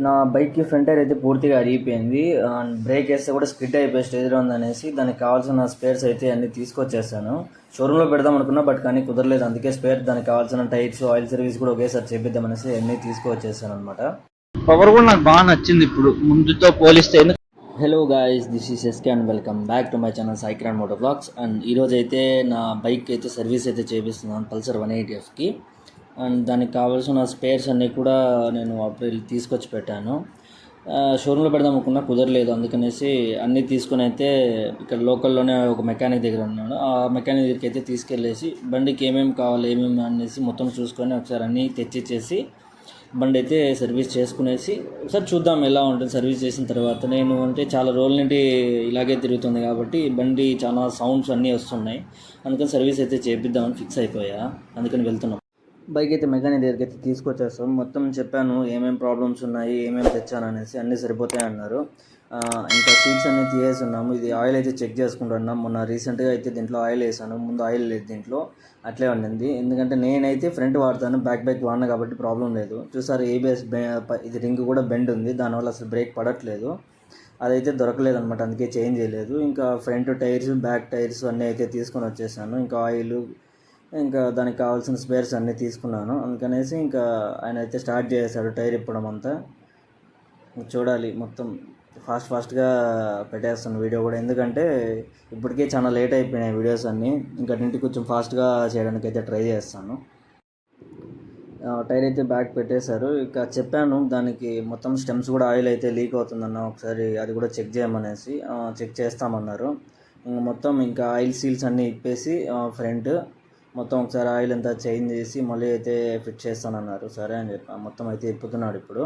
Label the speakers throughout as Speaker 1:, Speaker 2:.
Speaker 1: నా బైక్‌కి front tyre అయితే పూర్తిగా అరిగిపోయింది. బ్రేక్ ఏస్తే కూడా స్కిడ్ అయిపోయి స్టేజ్‌లో ఉందనేసి దానికి కావాల్సిన స్పేర్స్ అయితే అన్నీ తీసుకొచ్చేసాను. షోరూమ్‌లో పెడదాం అనుకున్నా కానీ కుదరలేదు. అందుకే దానికి కావాల్సిన టైర్స్, ఆయిల్ సర్వీస్ కూడా ఒకేసారి చేపిద్దామనేసి అన్నీ తీసుకొచ్చేసాననమాట.
Speaker 2: పవర్ కూడా నాకు బాగా నచ్చింది ఇప్పుడు ముందుతో పోలిస్తే.
Speaker 1: Hello guys, this is SK and welcome back to my channel Saikiran moto vlogs. And ఈరోజు అయితే నా బైక్ అయితే సర్వీస్ అయితే చేపిస్తున్నాను, పల్సర్ 180Fకి. అండ్ దానికి కావాల్సిన స్పేర్స్ అన్నీ కూడా నేను అప్పుడు తీసుకొచ్చి పెట్టాను. షోరూంలో పెడదాం అనుకున్నా కుదరలేదు. అందుకనేసి అన్నీ తీసుకుని అయితే ఇక్కడ లోకల్లోనే ఒక మెకానిక్ దగ్గర ఉన్నాడు. ఆ మెకానిక్ దగ్గరికి అయితే తీసుకెళ్ళేసి బండికి ఏమేమి కావాలి ఏమేమి అనేసి మొత్తం చూసుకొని ఒకసారి అన్నీ తెచ్చిచ్చేసి బండి అయితే సర్వీస్ చేసుకునేసి ఒకసారి చూద్దాం ఎలా ఉంటుంది సర్వీస్ చేసిన తర్వాత. నేను అంటే చాలా రోజుల నుండి ఇలాగే తిరుగుతుంది కాబట్టి బండి చాలా సౌండ్స్ అన్నీ వస్తున్నాయి. అందుకని సర్వీస్ అయితే చేపిద్దామని ఫిక్స్ అయిపోయా. అందుకని వెళ్తున్నాం. బైక్ అయితే మెకానిక్ దగ్గరికి అయితే తీసుకొచ్చేస్తాం. మొత్తం చెప్పాను ఏమేమి ప్రాబ్లమ్స్ ఉన్నాయి, ఏమేమి తెచ్చాను అనేసి. అన్నీ సరిపోతాయి అన్నారు. ఇంకా సీట్స్ అన్నీ తీసేసి ఉన్నాము. ఇది ఆయిల్ అయితే చెక్ చేసుకుంటున్నాం. మొన్న రీసెంట్గా అయితే దీంట్లో ఆయిల్ వేసాను. ముందు ఆయిల్ లేదు దీంట్లో, అట్లే ఉండింది. ఎందుకంటే నేనైతే ఫ్రంట్ వాడతాను, బ్యాక్ వాడినా కాబట్టి ప్రాబ్లం లేదు. చూసారు ఏబిఎస్ ఇది రింగ్ కూడా బెండ్ ఉంది, దానివల్ల అసలు బ్రేక్ పడట్లేదు. అదైతే దొరకలేదు అనమాట, అందుకే చేంజ్ చేయలేదు. ఇంకా ఫ్రంట్ టైర్స్, బ్యాక్ టైర్స్ అన్నీ అయితే తీసుకొని వచ్చేసాను. ఇంకా ఆయిల్, ఇంకా దానికి కావాల్సిన స్పేర్స్ అన్నీ తీసుకున్నాను. అందుకనేసి ఇంకా ఆయన అయితే స్టార్ట్ చేశాడు టైర్ ఇప్పడం అంతా. చూడాలి, మొత్తం ఫాస్ట్గా పెట్టేస్తాను వీడియో కూడా. ఎందుకంటే ఇప్పటికే చాలా లేట్ అయిపోయినాయి వీడియోస్ అన్నీ. ఇంకా ఇంటికి కొంచెం ఫాస్ట్గా చేయడానికి అయితే ట్రై చేస్తాను. టైర్ అయితే బ్యాక్ పెట్టేశారు. ఇక చెప్పాను దానికి మొత్తం స్టెమ్స్ కూడా ఆయిల్ అయితే లీక్ అవుతుందన్న, ఒకసారి అది కూడా చెక్ చేయమనేసి. చెక్ చేస్తామన్నారు. మొత్తం ఇంకా ఆయిల్ సీల్స్ అన్నీ ఇప్పేసి ఫ్రంట్ మొత్తం ఒకసారి ఆయిల్ అంతా చేంజ్ చేసి మళ్ళీ అయితే ఫిట్ చేస్తానన్నారు. సరే అని చెప్పి మొత్తం అయితే ఇప్పుతున్నాడు ఇప్పుడు.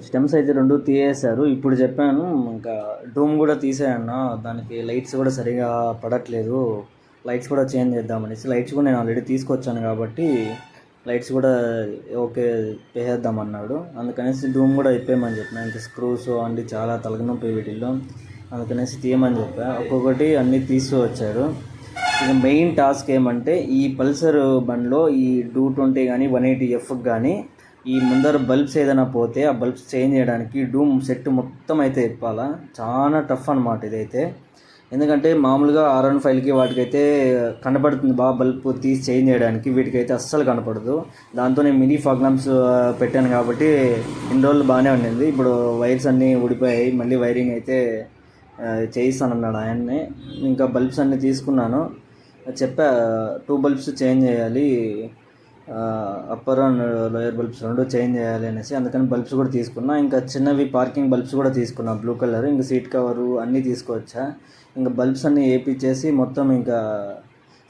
Speaker 1: స్టెమ్స్ అయితే 2 తీసేశారు. ఇప్పుడు చెప్పాను ఇంకా డూమ్ కూడా తీసేయన్నా, దానికి లైట్స్ కూడా సరిగా పడట్లేదు, లైట్స్ కూడా చేంజ్ చేద్దామనేసి. లైట్స్ కూడా నేను ఆల్రెడీ తీసుకొచ్చాను కాబట్టి లైట్స్ కూడా ఓకే వేసేద్దామన్నాడు. అందుకనేసి డూమ్ కూడా ఇప్పేయమని చెప్పిన. ఇంకా స్క్రూస్ అన్నీ చాలా తలగనొప్పి వీటిల్లో, అందుకనేసి తీయమని చెప్పా. ఒక్కొక్కటి అన్నీ తీసుకొచ్చారు. ఇక మెయిన్ టాస్క్ ఏమంటే ఈ పల్సర్ బండ్లో ఈ 220 కానీ 180F కానీ ఈ ముందర బల్బ్స్ ఏదైనా పోతే ఆ బల్బ్స్ చేంజ్ చేయడానికి డూమ్ సెట్ మొత్తం అయితే ఇప్పాలా. చాలా టఫ్ అనమాట ఇదైతే. ఎందుకంటే మామూలుగా R15కి వాటికైతే కనపడుతుంది బాగా బల్బ్ తీసి చేంజ్ చేయడానికి, వీటికైతే అస్సలు కనపడదు. దాంతో నేను మినీ ఫాగ్ ల్యాంప్స్ పెట్టాను కాబట్టి ఇన్ని రోజులు బాగానే ఉండింది. ఇప్పుడు వైర్స్ అన్నీ ఊడిపోయాయి, మళ్ళీ వైరింగ్ అయితే చేయిస్తానన్నాడు ఆయన్నే. ఇంకా బల్బ్స్ అన్నీ తీసుకున్నాను. చెప్పా 2 బల్బ్స్ చేంజ్ చేయాలి, upper and lower bulbs 2 change చేయాలి అనేసి. అందుకని బల్బ్స్ కూడా తీసుకున్నా. ఇంకా చిన్నవి పార్కింగ్ బల్బ్స్ కూడా తీసుకున్నా, బ్లూ కలర్. ఇంకా సీట్ కవరు అన్నీ తీసుకొచ్చా. ఇంకా బల్బ్స్ అన్నీ వేయించేసి మొత్తం ఇంకా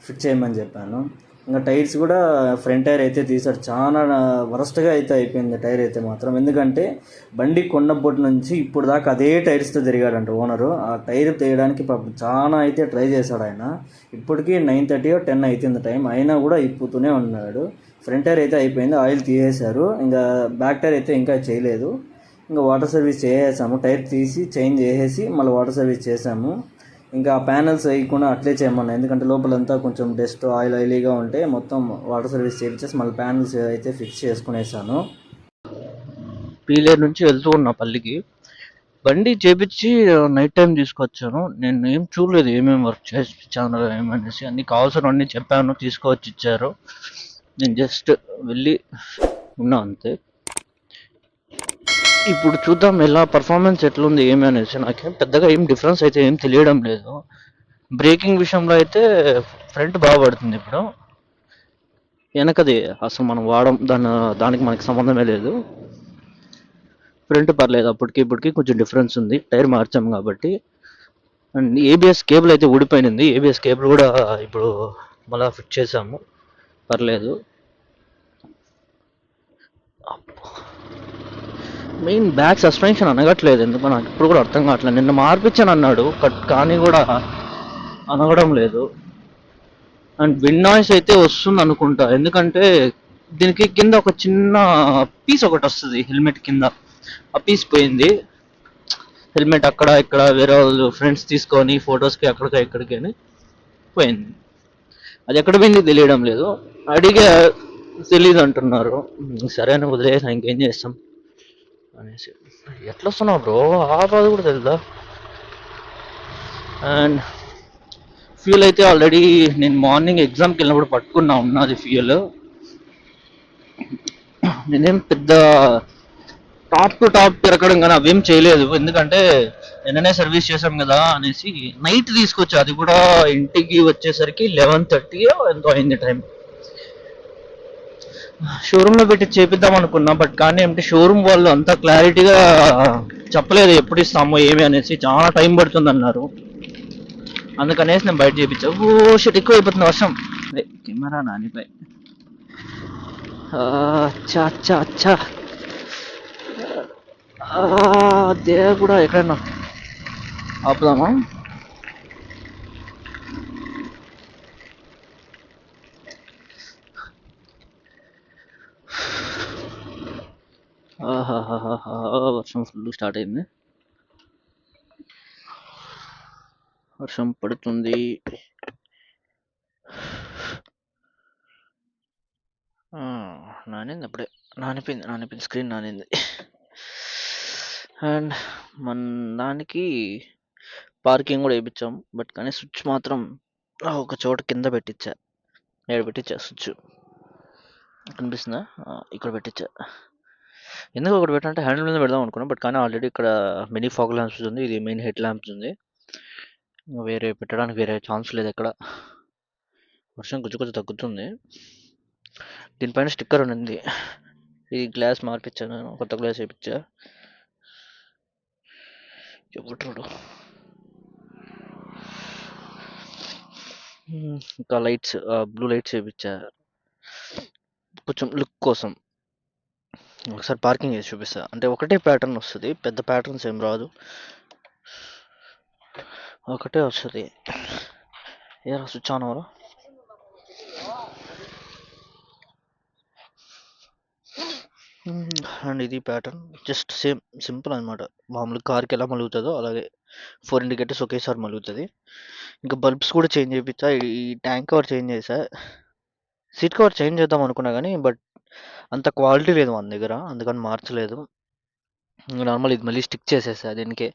Speaker 1: ఫిట్ చేయమని చెప్పాను. ఇంకా టైర్స్ కూడా ఫ్రంట్ టైర్ అయితే తీసాడు. చాలా వరస్ట్గా అయితే అయిపోయింది టైర్ అయితే మాత్రం. ఎందుకంటే బండి కొన్నప్పటి నుంచి ఇప్పుడు దాకా అదే టైర్స్తో తిరిగాడంట ఓనరు. ఆ టైర్ తీయడానికి పాపం చాలా అయితే ట్రై చేశాడు ఆయన. ఇప్పటికీ 9:30 or 10 అవుతుంది టైం, అయినా కూడా ఇప్పుతూనే ఉన్నాడు. ఫ్రంట్ టైర్ అయితే అయిపోయింది, ఆయిల్ తీసేశారు. ఇంకా బ్యాక్ టైర్ అయితే ఇంకా చేయలేదు. ఇంకా వాటర్ సర్వీస్ చేసేసాము. టైర్ తీసి చేంజ్ చేసేసి మళ్ళీ వాటర్ సర్వీస్ చేసాము. ఇంకా ప్యానల్స్ వేయకుండా అట్లే చేయమన్నా, ఎందుకంటే లోపలంతా కొంచెం డస్ట్ ఆయిలీగా ఉంటే మొత్తం వాటర్ సర్వీస్ చేయించేసి మళ్ళీ ప్యానల్స్ అయితే ఫిక్స్ చేసుకునేసాను.
Speaker 2: పీలేరు నుంచి వెళ్తూ ఉన్నా పల్లికి. బండి చేపించి నైట్ టైం తీసుకొచ్చాను. నేను ఏం చూడలేదు ఏమేమి వర్క్ చేయించాను ఏమనేసి. అన్ని కావాల్సినవన్నీ చెప్పాను, తీసుకువచ్చి ఇచ్చారు. నేను జస్ట్ వెళ్ళి ఉన్నా అంతే. ఇప్పుడు చూద్దాం ఎలా పర్ఫార్మెన్స్ ఎట్లుంది ఏమి అనేసి. నాకేం పెద్దగా ఏం డిఫరెన్స్ అయితే ఏం తెలియడం లేదు. బ్రేకింగ్ విషయంలో అయితే ఫ్రంట్ బాగా పడుతుంది ఇప్పుడు, వెనకది అసలు మనం దానికి మనకి సంబంధమే లేదు. ఫ్రంట్ పర్లేదు, అప్పటికి ఇప్పటికి కొంచెం డిఫరెన్స్ ఉంది, టైర్ మార్చాం కాబట్టి. అండ్ ఏబిఎస్ కేబుల్ అయితే ఊడిపోయింది, ఏబిఎస్ కేబుల్ కూడా ఇప్పుడు మళ్ళీ ఫిట్ చేసాము, పర్లేదు. మెయిన్ బ్యాక్ సస్పెన్షన్ అనగట్లేదు ఎందుకో నాకు ఇప్పుడు కూడా అర్థం కావట్లేదు. నిన్న మార్పించాను అన్నాడు కానీ కూడా అనగడం లేదు. అండ్ విండ్ నాయిస్ అయితే వస్తుంది అనుకుంటా, ఎందుకంటే దీనికి కింద ఒక చిన్న పీస్ ఒకటి వస్తుంది హెల్మెట్ కింద, ఆ పీస్ పోయింది. హెల్మెట్ అక్కడ ఇక్కడ వేరే వాళ్ళు ఫ్రెండ్స్ తీసుకొని ఫొటోస్కి అక్కడికి ఇక్కడికి అని పోయింది. అది ఎక్కడ పోయింది తెలియడం లేదు. అడిగే తెలీదు అంటున్నారు. సరే అని వదిలేసాం, ఇంకేం చేస్తాం అనేసి. ఎట్లా వస్తున్నావు బ్రో, ఆ బాధ కూడా తెలుదా. అండ్ ఫ్యూల్ అయితే ఆల్రెడీ నేను మార్నింగ్ ఎగ్జామ్కి వెళ్ళినప్పుడు పట్టుకున్నా ఉన్నది ఫ్యూల్. నేనేం పెద్ద టాప్ టు టాప్ తిరగడం కానీ అవేం చేయలేదు, ఎందుకంటే నిన్ననే సర్వీస్ చేసాం కదా అనేసి నైట్ తీసుకొచ్చా. అది కూడా ఇంటికి వచ్చేసరికి 11:30 ఎంతో అయింది టైం. షోరూంలో పెట్టి చేపిద్దాం అనుకున్నా, బట్ కానీ ఏమిటి షోరూమ్ వాళ్ళు అంత క్లారిటీగా చెప్పలేదు ఎప్పుడు ఇస్తామో ఏమి అనేసి, చాలా టైం పడుతుంది అన్నారు. అందుకనేసి నేను బయట చేయించా. ఓ షిట్, ఎక్కువ అయిపోతుంది వర్షం. కెమెరా నానిపై. అచ్చా అచ్చా అచ్చా, అదే కూడా ఎక్కడన్నా ఆపుదామా. వర్షం ఫుల్ స్టార్ట్ అయింది, వర్షం పడుతుంది. నానింది అప్పుడే, నానిపోయింది స్క్రీన్ నానింది. అండ్ మన దానికి పార్కింగ్ కూడా వేయించాం, బట్ కానీ స్విచ్ మాత్రం ఒక చోట కింద పెట్టించా. పెట్టించా స్విచ్ కనిపిస్తుందా, ఇక్కడ పెట్టించా. ఎందుకు ఒకటి పెట్టాలంటే హ్యాండిల్ మీద పెడదాం అనుకున్నా, బట్ కానీ ఆల్రెడీ ఇక్కడ మినీ ఫాగ్ ల్యాంప్స్ ఉంది, ఇది మెయిన్ హెడ్ ల్యాంప్స్ ఉంది. వేరే పెట్టడానికి వేరే ఛాన్స్ లేదు ఎక్కడ. వర్షం కొంచెం తగ్గుతుంది. దీనిపైన స్టిక్కర్ ఉంది, ఈ గ్లాస్ మార్పించాను, కొత్త గ్లాస్ వేయించా. ఎవడు ఇంకా లైట్స్, బ్లూ లైట్స్ వేయించా కొంచెం లుక్ కోసం. ఒకసారి పార్కింగ్ చేసి చూపిస్తా, అంటే ఒకటే ప్యాటర్న్ వస్తుంది, పెద్ద ప్యాటర్న్స్ ఏం రాదు, ఒకటే వస్తుంది. ఏ స్విచ్ ఆన్ అవ్వరా. అండ్ ఇది ప్యాటర్న్ జస్ట్ సేమ్ సింపుల్ అనమాట, మామూలు కార్కి ఎలా మలుగుతుందో అలాగే 4 ఇండికేటర్స్ ఒకేసారి మలుగుతుంది. ఇంకా బల్బ్స్ కూడా చేంజ్ చేయించా, ఈ ట్యాంక్ కవర్ చేంజ్ చేసా, సీట్ కవర్ చేంజ్ చేద్దాం అనుకున్నా కానీ బట్ అంత క్వాలిటీ లేదు మన దగ్గర, అందుకని మార్చలేదు. నార్మల్ ఇది మళ్ళీ స్టిక్ చేసేసా దీనికి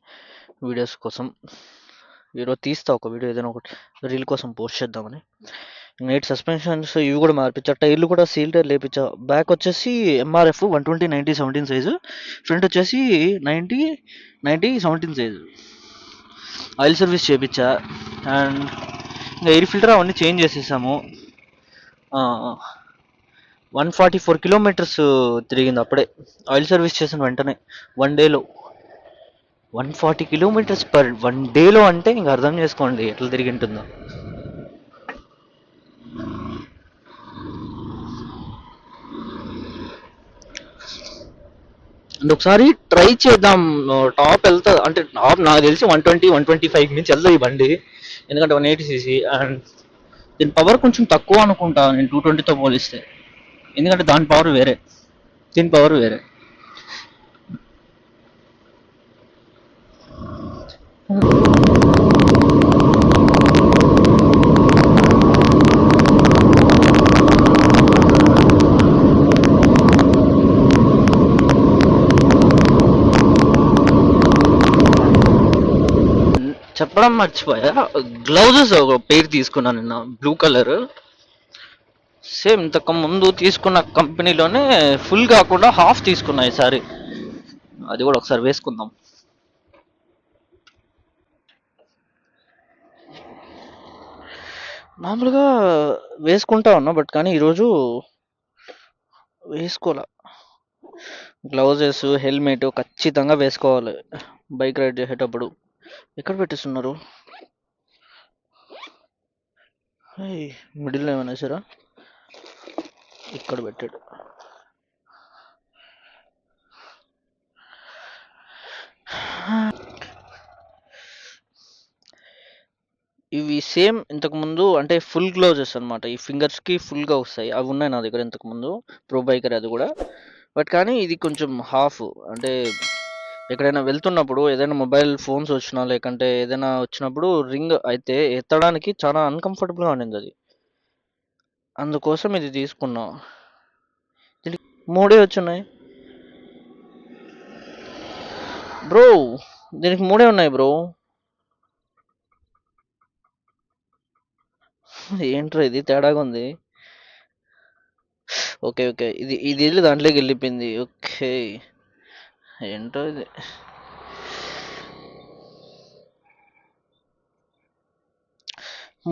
Speaker 2: వీడియోస్ కోసం. ఈరోజు తీస్తా ఒక వీడియో, ఏదైనా ఒకటి రీల్ కోసం పోస్ట్ చేద్దామని. నైట్ సస్పెన్షన్స్ ఇవి కూడా మార్పించా, టైర్లు కూడా సీల్ టైర్ లేపించా. బ్యాక్ వచ్చేసి ఎంఆర్ఎఫ్ 120/90/17 సైజు, ఫ్రంట్ వచ్చేసి 90/90/17 సైజు. ఆయిల్ సర్వీస్ చేయించా. అండ్ ఇంకా ఎయిర్ ఫిల్టర్ అవన్నీ చేంజ్ చేసేసాము. 144 కిలోమీటర్స్ తిరిగింది అప్పుడే, ఆయిల్ సర్వీస్ చేసిన వెంటనే 1 డేలో. 140 కిలోమీటర్స్ పర్ 1 డేలో అంటే ఇంకా అర్థం చేసుకోండి ఎట్లా తిరిగి ఉంటుందో. అండ్ ఒకసారి ట్రై చేద్దాం, టాప్ వెళ్తా అంటే టాప్ నాకు తెలిసి 120-125 నుంచి వెళ్తుంది ఈ బండి, ఎందుకంటే 180cc. అండ్ దీని పవర్ కొంచెం తక్కువ అనుకుంటా నేను 220తో పోలిస్తే, ఎందుకంటే దాని పవర్ వేరే, దీని పవర్ వేరే. చెప్పడం మర్చిపోయా, గ్లౌజెస్ ఒక పెయిర్ తీసుకున్నాను నిన్న, బ్లూ కలర్. సేమ్ ఇంతకు ముందు తీసుకున్న కంపెనీలోనే ఫుల్ కాకుండా హాఫ్ తీసుకున్నా ఈసారి, అది కూడా ఒకసారి వేసుకుందాం. మామూలుగా వేసుకుంటా ఉన్నా, బట్ కానీ ఈరోజు వేసుకోలే. గ్లౌజెస్ హెల్మెట్ ఖచ్చితంగా వేసుకోవాలి బైక్ రైడ్ చేసేటప్పుడు. ఎక్కడ పెట్టిస్తున్నారు, మిడిల్లో ఏమైనా సరే ఇక్కడ పెట్టాడు. ఇవి సేమ్ ఇంతకుముందు అంటే ఫుల్ గ్లౌజెస్ అనమాట. ఈ ఫింగర్స్‌కి ఫుల్‌గా వస్తాయి. అవి ఉన్నాయి నా దగ్గర ఇంతకుముందు. ప్రో బైకర్ అది గూడా. బట్ కానీ ఇది కొంచెం హాఫ్. అంటే ఎక్కడైనా వెళ్తున్నప్పుడు ఏదైనా మొబైల్ ఫోన్స్ వచ్చినా, లేకంటే ఏదైనా వచ్చినప్పుడు రింగ్ అయితే ఎత్తడానికి చాలా అన్‌కంఫర్టబుల్‌గా ఉండిందది. అందుకోసం ఇది తీసుకున్నా. దీనికి 3 వచ్చున్నాయి. బ్రో దీనికి 3 ఉన్నాయి బ్రో. ఏంట్రా ఇది తేడాగుంది. ఓకే. ఓకే. ఇది ఎళ్లి దాంట్లోకి ఎళ్ళిపోయింది. ఓకే. ఏంటో ఇది.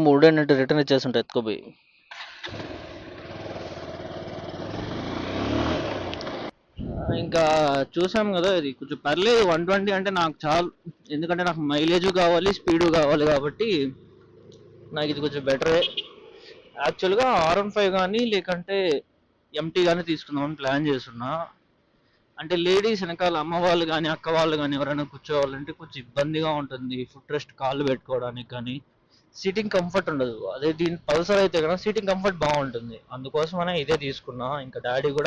Speaker 2: మూడేంటంటే రిటర్న్ ఇచ్చేసుంటా ఎత్తుకోబోయి. ఇంకా చూసాం గదా! ఇది కొంచెం పర్లేదు 120 అంటే నాకు చాలు. ఎందుకంటే నాకు మైలేజు కావాలి, స్పీడు కావాలి కాబట్టి నాకిది కొంచెం బెటరే. యాక్చువల్‌గా R15 గానీ, లేకంటే ఎంటీ గానీ తీసుకుందామని ప్లాన్ చేసున్నా. అంటే లేడీస్ ఎనకాల అమ్మ వాళ్ళు గానీ, అక్క వాళ్ళు గానీ ఎవరైనా కూర్చోవాలంటే కొంచెం ఇబ్బందిగా ఉంటుంది. ఫుట్ రెస్ట్ కాళ్ళు పెట్టుకోవడానికి కానీ, సీటింగ్ కంఫర్ట్ ఉండదు. అదే దీని పల్సర్ అయితే గనక సీటింగ్ కంఫర్ట్ బావుంటుంది. అందుకోసమనే ఇదే తీసుకున్నా. ఇంకా డ్యాడీకి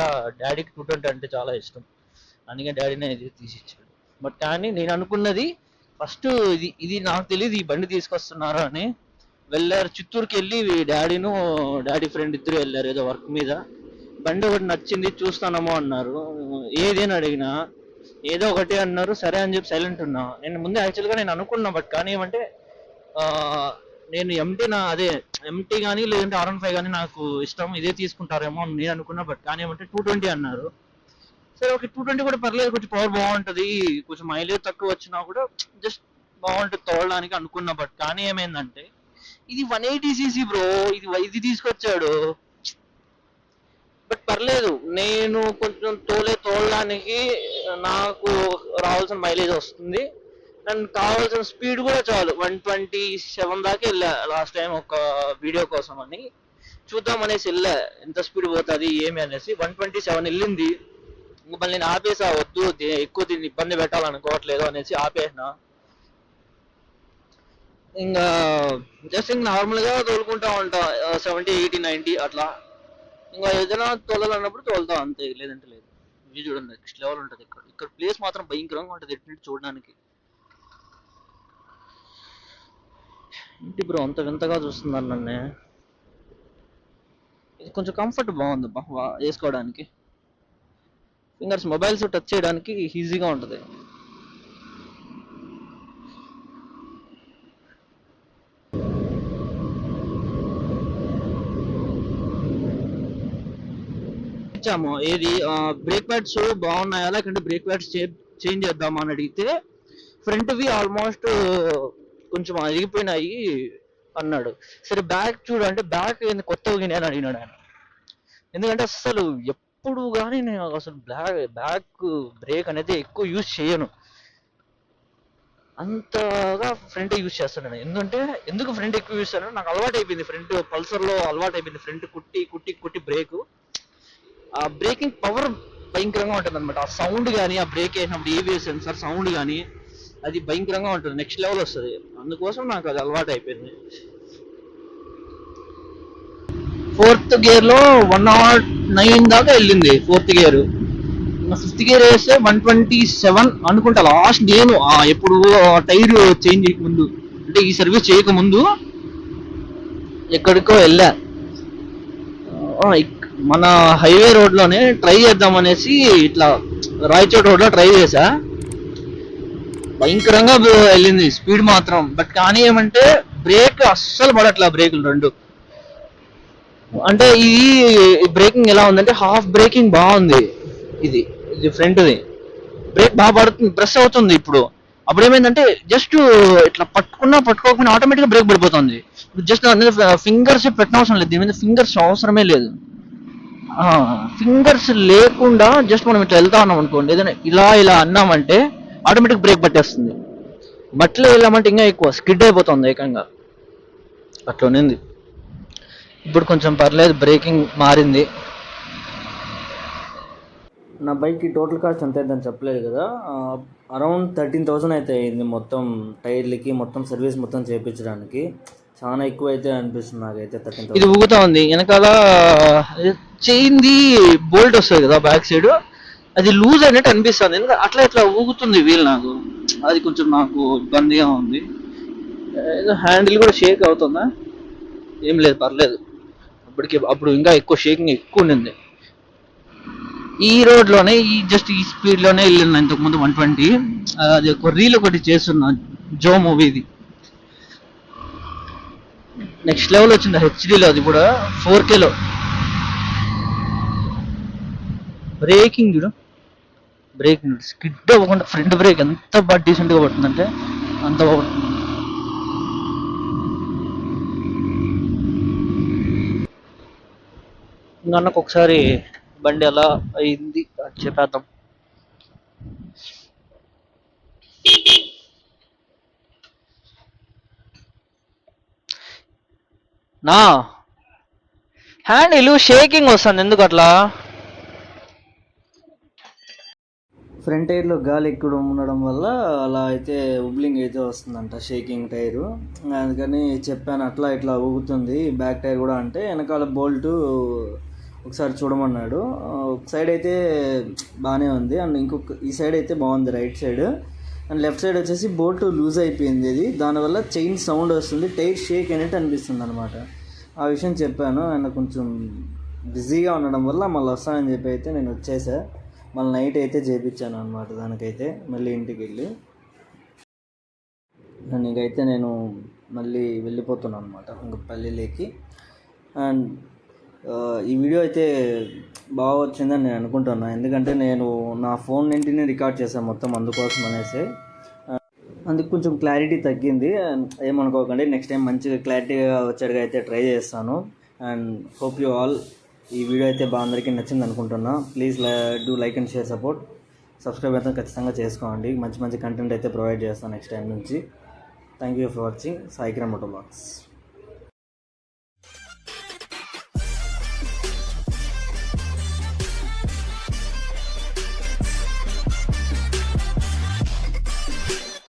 Speaker 2: 220 అంటే చాలా ఇష్టం. అందుకే డ్యాడీనే ఇది తీసిచ్చాడు. బట్ కానీ నేను అనుకున్నది ఫస్ట్ ఇది నాకు తెలీదు ఈ బండి తీసుకొస్తున్నారు అని. వెళ్ళారు చిత్తూరుకి వెళ్ళి డాడీ ఫ్రెండ్ ఇద్దరు వెళ్ళారు ఏదో వర్క్ మీద. బండి ఒకటి నచ్చింది చూస్తానమో అన్నారు. ఏది అని అడిగినా ఏదో ఒకటి అన్నారు. సరే అని చెప్పి సైలెంట్ ఉన్నా. నేను ముందే యాక్చువల్గా నేను అనుకున్నా. బట్ కానీ ఏమంటే ఆ, నేను ఎంటీ కానీ లేదంటే R15 కానీ నాకు ఇష్టం. ఇదే తీసుకుంటారేమో అని నేను అనుకున్నా. బట్ కానీ ఏమంటే 220 అన్నారు. సరే ఓకే 220 కూడా పర్లేదు, కొంచెం పవర్ బాగుంటది, కొంచెం మైలేజ్ తక్కువ వచ్చినా కూడా జస్ట్ బాగుంటుంది తోలడానికి అనుకున్నా. బట్ కానీ ఏమైందంటే ఇది 180cc బ్రో. ఇది తీసుకొచ్చాడు. బట్ పర్లేదు, నేను కొంచెం తోలడానికి నాకు రావాల్సిన మైలేజ్ వస్తుంది. అండ్ కావాల్సిన స్పీడ్ కూడా చాలు. 127 దాకా వెళ్ళా లాస్ట్ టైం ఒక వీడియో కోసం అని. చూద్దాం అనేసి వెళ్ళా ఎంత స్పీడ్ పోతుంది ఏమి అనేసి. 127 వెళ్ళింది. ఇంక మళ్ళీ నేను ఆపేసా, వద్దు ఎక్కువ దీన్ని ఇబ్బంది పెట్టాలనుకోవట్లేదు అనేసి ఆపేసిన. ఇంకా జస్ట్ ఇంక నార్మల్గా తోలుకుంటా ఉంటా 70, 80, 90 అట్లా. ఇంకా ఏదైనా తోలాలన్నప్పుడు తోలుతా అంతే, లేదంటే లేదు. ఇది చూడండి నెక్స్ట్ లెవెల్ ఉంటుంది. ఇక్కడ ప్లేస్ మాత్రం భయంకరంగా ఉంటుంది ఎటు చూడడానికి. ఏంటి బ్రో అంత వింతగా చూస్తున్నారు నన్ను. ఇది కొంచెం కంఫర్ట్ బాగుంది వేసుకోవడానికి. ఫింగర్స్ మొబైల్స్ టచ్ చేయడానికి ఈజీగా ఉంటుంది. ఇచ్చాము ఏది బ్రేక్ ప్యాడ్స్ బాగున్నాయా, లేకంటే బ్రేక్ ప్యాడ్స్ చేంజ్ చేద్దామా అని అడిగితే ఫ్రంట్వి ఆల్మోస్ట్ కొంచెం అరిగిపోయినాయి అన్నాడు. సరే బ్యాక్ చూడు అంటే బ్యాక్ కొత్తగా అని అడిగినాడు ఆయన. ఎందుకంటే అసలు ఎప్పుడు కానీ నేను అసలు బ్యాక్ బ్రేక్ అనేది ఎక్కువ యూజ్ చేయను. అంతగా ఫ్రంట్ యూజ్ చేస్తాను నేను. ఎందుకు ఫ్రంట్ ఎక్కువ యూజ్ చేస్తాను, నాకు అలవాటు అయిపోయింది. ఫ్రంట్ పల్సర్లో అలవాటు అయిపోయింది. ఫ్రంట్ కుట్టి బ్రేక్. ఆ బ్రేకింగ్ పవర్ భయంకరంగా ఉంటుంది అనమాట. ఆ సౌండ్ కానీ, ఆ బ్రేక్ వేసినప్పుడు ఏబిఎస్ సెన్సార్ సౌండ్ కానీ అది భయంకరంగా ఉంటుంది. నెక్స్ట్ లెవెల్ వస్తుంది. అందుకోసం నాకు అది అలవాటు అయిపోయింది. 4th గేర్లో 109 దాకా వెళ్ళింది 4th గేర్. 5th గేర్ వేస్తే 127 అనుకుంటా లాస్ట్. నేను ఎప్పుడు టైర్ చేంజ్ చేయకముందు, అంటే ఈ సర్వీస్ చేయకముందు ఎక్కడికో వెళ్ళా. మన హైవే రోడ్లోనే ట్రై చేద్దాం అనేసి ఇట్లా రాయచోటి రోడ్లో ట్రై చేసా. భయంకరంగా వెళ్ళింది స్పీడ్ మాత్రం. బట్ కానీ ఏమంటే బ్రేక్ అస్సలు పడట్లా, బ్రేకులు రెండు. అంటే ఇది బ్రేకింగ్ ఎలా ఉందంటే హాఫ్ బ్రేకింగ్ బాగుంది. ఇది ఇది ఫ్రంట్ది బ్రేక్ బాగా పడుతుంది, ప్రెస్ అవుతుంది. అప్పుడు ఏమైందంటే జస్ట్ ఇట్లా పట్టుకోకుండా ఆటోమేటిక్గా బ్రేక్ పడిపోతుంది. జస్ట్ ఫింగర్స్ పెట్టనవసరం లేదు, దీని మీద ఫింగర్స్ అవసరమే లేదు. ఫింగర్స్ లేకుండా జస్ట్ మనం ఇట్లా వెళ్తా ఉన్నాం అనుకోండి, ఏదైనా ఇలా అన్నామంటే ఆటోమేటిక్ బ్రేక్ పట్టేస్తుంది. బట్టలు వెళ్ళామంటే ఇంకా ఎక్కువ స్కిడ్ అయిపోతుంది ఏకంగా. అట్లా ఉన్నింది. ఇప్పుడు కొంచెం పర్లేదు, బ్రేకింగ్ మారింది.
Speaker 1: నా బైక్కి టోటల్ కాస్ట్ ఎంత అయిందని చెప్పలేదు కదా, అరౌండ్ 13,000 అయితే అయింది మొత్తం టైర్లకి, మొత్తం సర్వీస్ మొత్తం చేయించడానికి. చాలా ఎక్కువ అయితే అనిపిస్తుంది నాకైతే
Speaker 2: ఇది
Speaker 1: 13,000.
Speaker 2: ఊగుతా ఉంది వెనకాల. చైన్ది బోల్ట్ వస్తుంది కదా బ్యాక్ సైడ్, అది లూజ్ అయినట్టు అనిపిస్తుంది. ఎందుకంటే అట్లా ఇట్లా ఊగుతుంది వీల్ నాకు, అది కొంచెం నాకు ఇబ్బందిగా ఉంది. ఏదో హ్యాండిల్ కూడా షేక్ అవుతుందా, ఏం లేదు పర్లేదు. అప్పుడు ఇంకా ఎక్కువ షేకింగ్ ఎక్కువ ఉండింది. ఈ రోడ్లోనే ఈ స్పీడ్లోనే వెళ్ళిన ఇంతకుముందు 120. అది ఒక రీల్ ఒకటి చేస్తున్నా జో మూవీది, నెక్స్ట్ లెవెల్ వచ్చింది హెచ్డీలో, అది కూడా 4Kలో. బ్రేకింగ్ చూడు, బ్రేకింగ్ స్కిడ్ అవ్వకుండా ఫ్రంట్ బ్రేక్ ఎంత బాగా డీసెంట్గా పడుతుందంటే అంత బాగుంటుంది. ఇంకా అన్నకు ఒకసారి బండి ఎలా అయింది అది చెప్పేద్దాం. నా హ్యాండిల్ షేకింగ్ వస్తుంది ఎందుకు అట్లా?
Speaker 1: ఫ్రంట్ టైర్లో గాలి ఎక్కువ ఉండడం వల్ల అలా అయితే ఉబ్లింగ్ అయితే వస్తుందంట, షేకింగ్ టైరు. అందుకని చెప్పాను అట్లా ఇట్లా ఊగుతుంది బ్యాక్ టైర్ కూడా. అంటే వెనకాల బోల్టు ఒకసారి చూడమన్నాడు. ఒక సైడ్ అయితే బాగానే ఉంది, అండ్ ఈ సైడ్ అయితే బాగుంది right side. And left side వచ్చేసి బోల్ట్ లూజ్ అయిపోయింది, ఇది దానివల్ల చైన్ సౌండ్ వస్తుంది, టైర్ షేక్ అయినట్టు అనిపిస్తుంది అనమాట. ఆ విషయం చెప్పాను. ఆయన కొంచెం బిజీగా ఉండడం వల్ల మళ్ళీ వస్తానని చెప్పి అయితే నేను వచ్చేసా. మళ్ళీ నైట్ అయితే చేయించాను అనమాట దానికైతే, మళ్ళీ ఇంటికి వెళ్ళి. దానికైతే నేను మళ్ళీ వెళ్ళిపోతున్నాను అనమాట ఇంక పల్లెలోకి. అండ్ ఈ వీడియో అయితే బాగా వచ్చిందని నేను అనుకుంటున్నాను, ఎందుకంటే నేను నా ఫోన్ నుండినే రికార్డ్ చేశాను మొత్తం, అందుకోసం అనేసి. అందుకు కొంచెం క్లారిటీ తగ్గింది, ఏమనుకోకండి. నెక్స్ట్ టైం మంచిగా క్లారిటీగా వచ్చేట్టుగా అయితే ట్రై చేస్తాను. అండ్ హోప్ యూ ఆల్ ఈ వీడియో అయితే బాగా అందరికీ నచ్చింది అనుకుంటున్నా. Please do like and share support. Subscribe అయితే ఖచ్చితంగా చేసుకోండి, మంచి మంచి కంటెంట్ అయితే ప్రొవైడ్ చేస్తాను నెక్స్ట్ టైం నుంచి. Thank you for watching Saikiran moto blogs.